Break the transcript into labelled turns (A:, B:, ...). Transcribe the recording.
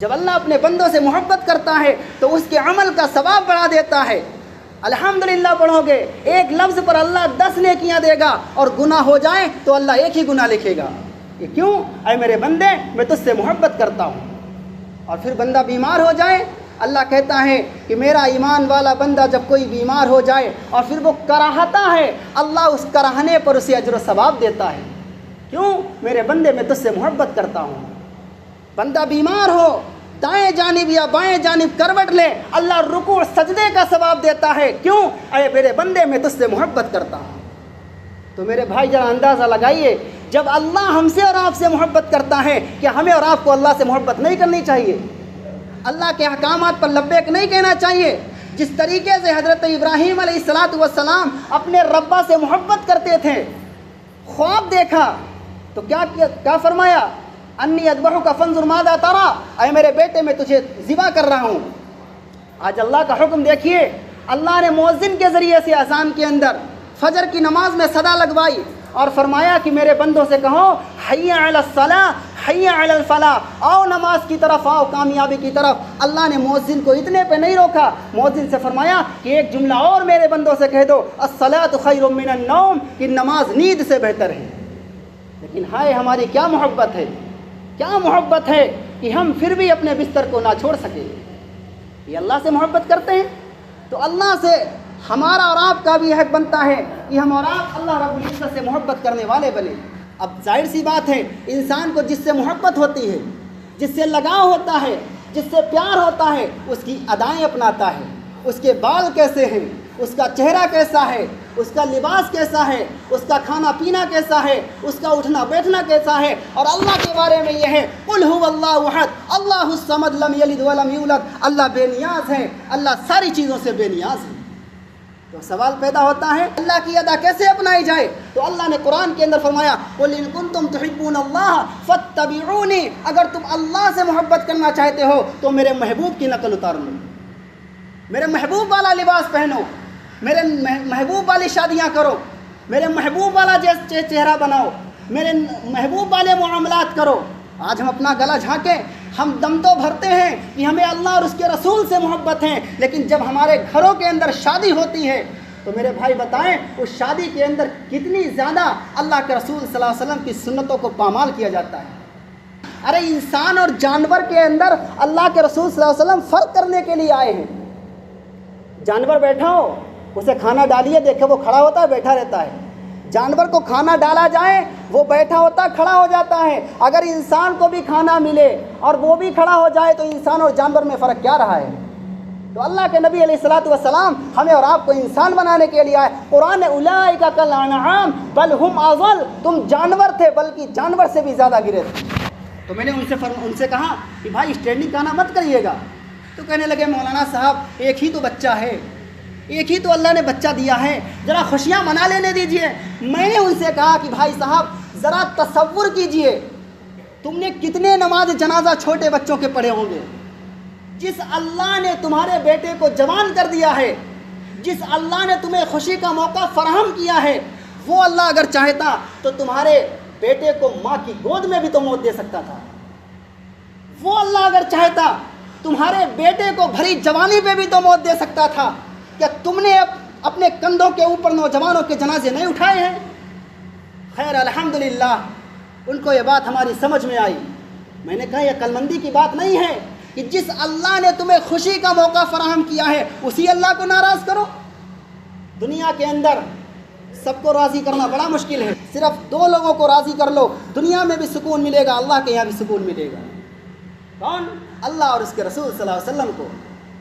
A: جب اللہ اپنے بندوں سے محبت کرتا ہے تو اس کے عمل کا ثواب بڑھا دیتا ہے۔ الحمدللہ پڑھو گے، ایک لفظ پر اللہ 10 نیکیاں دے گا، اور گناہ ہو جائیں تو اللہ ایک ہی گناہ لکھے گا۔ یہ کیوں؟ اے میرے بندے، میں تجھ سے محبت کرتا ہوں۔ اور پھر بندہ بیمار ہو جائے، اللہ کہتا ہے کہ میرا ایمان والا بندہ جب کوئی بیمار ہو جائے اور پھر وہ کراہتا ہے، اللہ اس کراہنے پر اسے اجر و ثواب دیتا ہے۔ کیوں؟ میرے بندے، میں تجھ سے محبت کرتا ہوں۔ بندہ بیمار ہو، دائیں جانب یا بائیں جانب کروٹ لے، اللہ رکوع سجدے کا ثواب دیتا ہے۔ کیوں؟ اے میرے بندے، میں تجھ سے محبت کرتا ہوں۔ تو میرے بھائی ذرا اندازہ لگائیے، جب اللہ ہم سے اور آپ سے محبت کرتا ہے، کیا ہمیں اور آپ کو اللہ سے محبت نہیں کرنی چاہیے؟ اللہ کے احکامات پر لبیک نہیں کہنا چاہیے؟ جس طریقے سے حضرت ابراہیم علیہ السلام اپنے ربا سے محبت کرتے تھے، خواب دیکھا تو کیا فرمایا؟ انی اذبحک فانظر ماذا تری، اے میرے بیٹے، میں تجھے ذبح کر رہا ہوں۔ آج اللہ کا حکم دیکھیے، اللہ نے مؤذن کے ذریعے سے اذان کے اندر فجر کی نماز میں صدا لگوائی اور فرمایا کہ میرے بندوں سے کہو حی علی الصلاۃ حی علی الفلاح، آؤ نماز کی طرف، آؤ کامیابی کی طرف۔ اللہ نے مؤذن کو اتنے پہ نہیں روکا، مؤذن سے فرمایا کہ ایک جملہ اور میرے بندوں سے کہہ دو، الصلاۃ خیر من النوم، کہ نماز نیند سے بہتر ہے۔ لیکن ہائے، ہماری کیا محبت ہے، کیا محبت ہے کہ ہم پھر بھی اپنے بستر کو نہ چھوڑ سکیں۔ یہ اللہ سے محبت کرتے ہیں تو اللہ سے ہمارا اور آپ کا بھی حق بنتا ہے کہ ہم اور آپ اللہ رب العزت سے محبت کرنے والے بنے۔ اب ظاہر سی بات ہے، انسان کو جس سے محبت ہوتی ہے، جس سے لگاؤ ہوتا ہے، جس سے پیار ہوتا ہے، اس کی ادائیں اپناتا ہے۔ اس کے بال کیسے ہیں، اس کا چہرہ کیسا ہے، اس کا لباس کیسا ہے، اس کا کھانا پینا کیسا ہے، اس کا اٹھنا بیٹھنا کیسا ہے۔ اور اللہ کے بارے میں یہ ہے، قل هو اللہ احد اللہ الصمد لم یلد ولم یولد، اللہ بے نیاز ہے، اللہ ساری چیزوں سے بے نیاز ہے۔ تو سوال پیدا ہوتا ہے، اللہ کی ادا کیسے اپنائی جائے؟ تو اللہ نے قرآن کے اندر فرمایا، قل ان کنتم تحبون اللہ فاتبعونی، اگر تم اللہ سے محبت کرنا چاہتے ہو تو میرے محبوب کی نقل اتار لو، میرے محبوب والا لباس پہنو، میرے محبوب والی شادیاں کرو، میرے محبوب والا چہرہ بناؤ، میرے محبوب والے معاملات کرو۔ آج ہم اپنا گلا جھانکیں، ہم دم تو بھرتے ہیں کہ ہمیں اللہ اور اس کے رسول سے محبت ہے، لیکن جب ہمارے گھروں کے اندر شادی ہوتی ہے تو میرے بھائی بتائیں، اس شادی کے اندر کتنی زیادہ اللہ کے رسول صلی اللہ علیہ وسلم کی سنتوں کو پامال کیا جاتا ہے۔ ارے انسان اور جانور کے اندر اللہ کے رسول صلی اللہ علیہ وسلم فرق کرنے کے لیے آئے ہیں۔ جانور بیٹھا ہو، اسے کھانا ڈالیے، دیکھے وہ کھڑا ہوتا ہے بیٹھا رہتا ہے۔ جانور کو کھانا ڈالا جائے، وہ بیٹھا ہوتا ہے کھڑا ہو جاتا ہے۔ اگر انسان کو بھی کھانا ملے اور وہ بھی کھڑا ہو جائے تو انسان اور جانور میں فرق کیا رہا ہے؟ تو اللہ کے نبی علیہ السلام ہمیں اور آپ کو انسان بنانے کے لیے آئے۔ قرآن اولئک کالانعام بل ہم اضل، تم جانور تھے بلکہ جانور سے بھی زیادہ گرے تھے۔ تو میں نے ان سے کہا کہ بھائی اسٹینڈنگ کھانا مت کریے گا۔ تو کہنے لگے، مولانا صاحب ایک ہی تو بچہ ہے، ایک ہی تو اللہ نے بچہ دیا ہے، ذرا خوشیاں منا لینے دیجئے۔ میں نے ان سے کہا کہ بھائی صاحب ذرا تصور کیجئے، تم نے کتنے نماز جنازہ چھوٹے بچوں کے پڑھے ہوں گے۔ جس اللہ نے تمہارے بیٹے کو جوان کر دیا ہے، جس اللہ نے تمہیں خوشی کا موقع فراہم کیا ہے، وہ اللہ اگر چاہتا تو تمہارے بیٹے کو ماں کی گود میں بھی تو موت دے سکتا تھا۔ وہ اللہ اگر چاہتا تمہارے بیٹے کو بھری جوانی پہ بھی تو موت دے سکتا تھا۔ کیا تم نے اپنے کندھوں کے اوپر نوجوانوں کے جنازے نہیں اٹھائے ہیں؟ خیر الحمدللہ ان کو یہ بات ہماری سمجھ میں آئی۔ میں نے کہا یہ عقل مندی کی بات نہیں ہے کہ جس اللہ نے تمہیں خوشی کا موقع فراہم کیا ہے اسی اللہ کو ناراض کرو۔ دنیا کے اندر سب کو راضی کرنا بڑا مشکل ہے، صرف 2 لوگوں کو راضی کر لو، دنیا میں بھی سکون ملے گا، اللہ کے یہاں بھی سکون ملے گا۔ کون؟ اللہ اور اس کے رسول صلی اللہ علیہ وسلم کو۔